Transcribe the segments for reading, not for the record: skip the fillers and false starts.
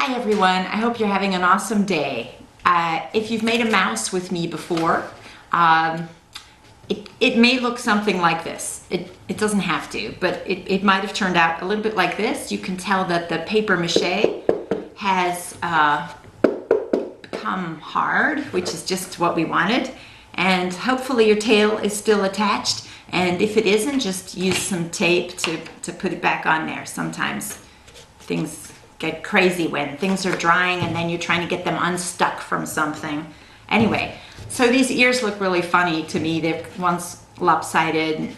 Hi everyone, I hope you're having an awesome day. If you've made a mouse with me before, it may look something like this. It doesn't have to, but it might have turned out a little bit like this. You can tell that the paper mache has become hard, which is just what we wanted. And hopefully your tail is still attached. And if it isn't, just use some tape to put it back on there. Sometimes things get crazy when things are drying and then you're trying to get them unstuck from something. Anyway, so these ears look really funny to me. They're one's lopsided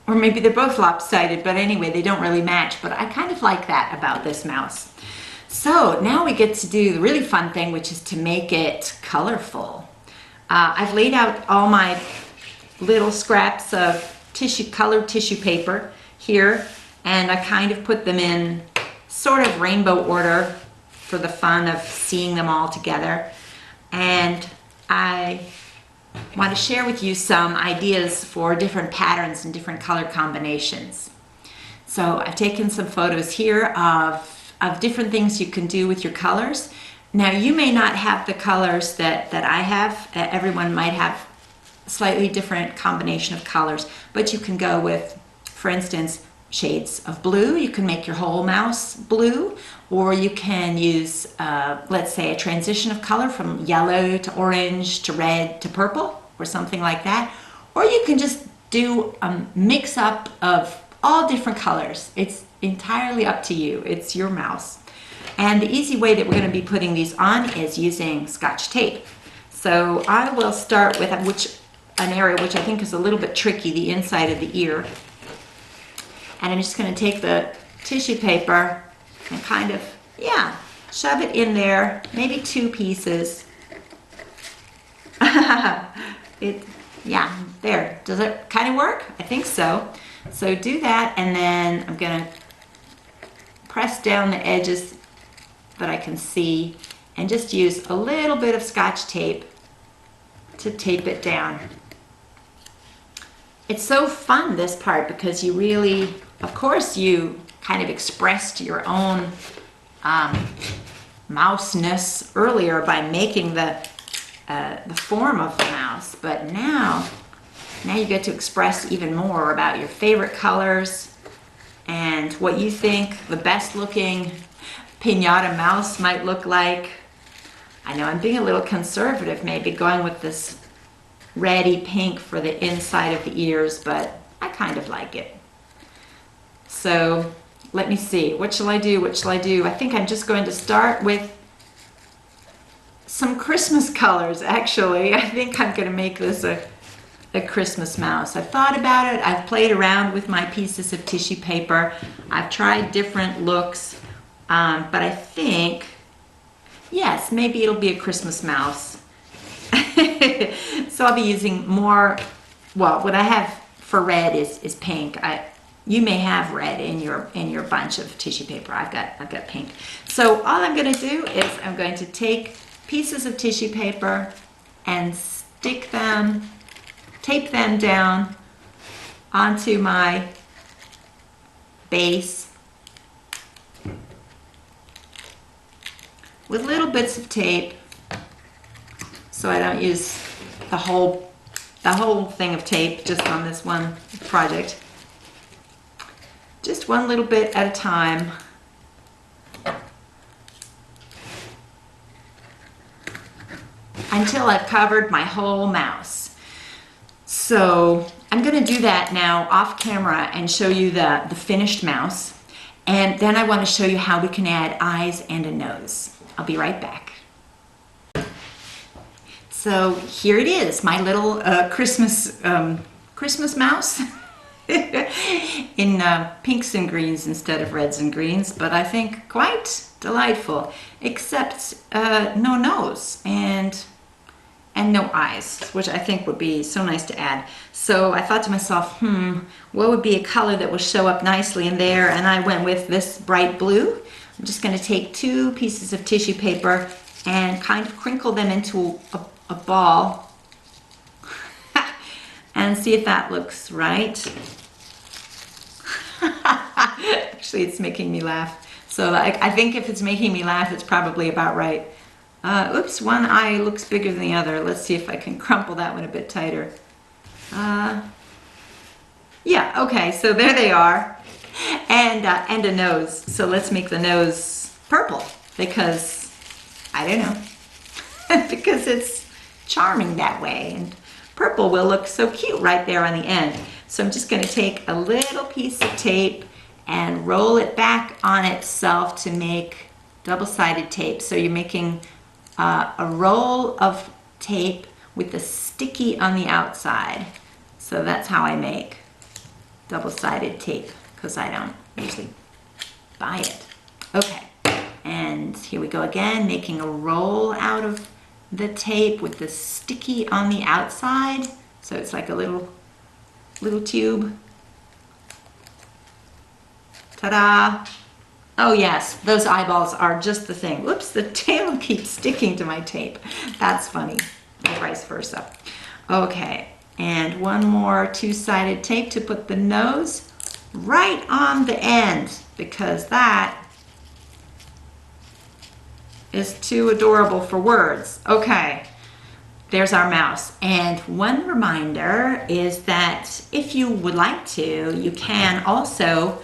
or maybe they're both lopsided, but anyway, they don't really match. But I kind of like that about this mouse. So now we get to do the really fun thing, which is to make it colorful. I've laid out all my little scraps of colored tissue paper here, and I kind of put them in sort of rainbow order for the fun of seeing them all together. And I want to share with you some ideas for different patterns and different color combinations. So I've taken some photos here of different things you can do with your colors. Now you may not have the colors that I have. Everyone might have a slightly different combination of colors, but you can go with, for instance, shades of blue. You can make your whole mouse blue, or you can use, let's say, a transition of color from yellow to orange to red to purple, or something like that. Or you can just do a mix-up of all different colors. It's entirely up to you. It's your mouse. And the easy way that we're going to be putting these on is using Scotch tape. So I will start with an area which I think is a little bit tricky, the inside of the ear. And I'm just going to take the tissue paper and kind of, shove it in there, maybe 2 pieces. There. Does it kind of work? I think so. So do that, and then I'm going to press down the edges that I can see and just use a little bit of Scotch tape to tape it down. It's so fun, this part, because you really, of course, you kind of expressed your own mouseness earlier by making the form of the mouse, but now you get to express even more about your favorite colors and what you think the best looking piñata mouse might look like. I know I'm being a little conservative, maybe going with this reddy pink for the inside of the ears, but I kind of like it. So let me see, what shall I do? I think I'm just going to start with some Christmas colors, actually. I think I'm going to make this a Christmas mouse. I've thought about it. I've played around with my pieces of tissue paper. I've tried different looks, but I think, yes, maybe it'll be a Christmas mouse. So I'll be using more, well, what I have for red is pink. You may have red in your bunch of tissue paper. I've got pink. So all I'm going to do is I'm going to take pieces of tissue paper and tape them down onto my base with little bits of tape, so I don't use the whole thing of tape just on this one project. Just one little bit at a time. Until I've covered my whole mouse. So I'm going to do that now off camera and show you the finished mouse. And then I want to show you how we can add eyes and a nose. I'll be right back. So here it is, my little Christmas mouse in pinks and greens instead of reds and greens, but I think quite delightful, except no nose and no eyes, which I think would be so nice to add. So I thought to myself, what would be a color that will show up nicely in there? And I went with this bright blue. I'm just going to take 2 pieces of tissue paper and kind of crinkle them into a ball and see if that looks right. Actually, it's making me laugh. So I think if it's making me laugh, it's probably about right. Oops, one eye looks bigger than the other. Let's see if I can crumple that one a bit tighter. Yeah, okay, so there they are. And a nose. So let's make the nose purple because, I don't know, because it's charming that way. And purple will look so cute right there on the end. So I'm just going to take a little piece of tape and roll it back on itself to make double-sided tape. So you're making a roll of tape with the sticky on the outside. So that's how I make double-sided tape, because I don't usually buy it. Okay, and here we go again, making a roll out of the tape with the sticky on the outside. So it's like a little tube. Ta-da! Oh yes, those eyeballs are just the thing. Whoops, the tail keeps sticking to my tape. That's funny, and vice versa. Okay, and one more two-sided tape to put the nose right on the end, because that is too adorable for words. Okay, there's our mouse. And one reminder is that if you would like to, you can also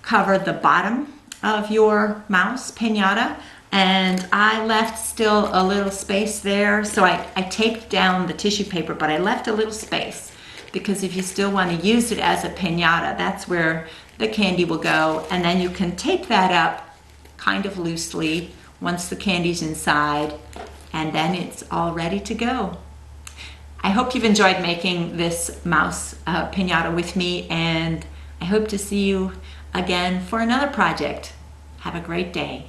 cover the bottom of your mouse piñata. And I left still a little space there, so I taped down the tissue paper, but I left a little space because if you still want to use it as a piñata, that's where the candy will go. And then you can tape that up kind of loosely once the candy's inside, and then it's all ready to go. I hope you've enjoyed making this mouse piñata with me, and I hope to see you again for another project. Have a great day.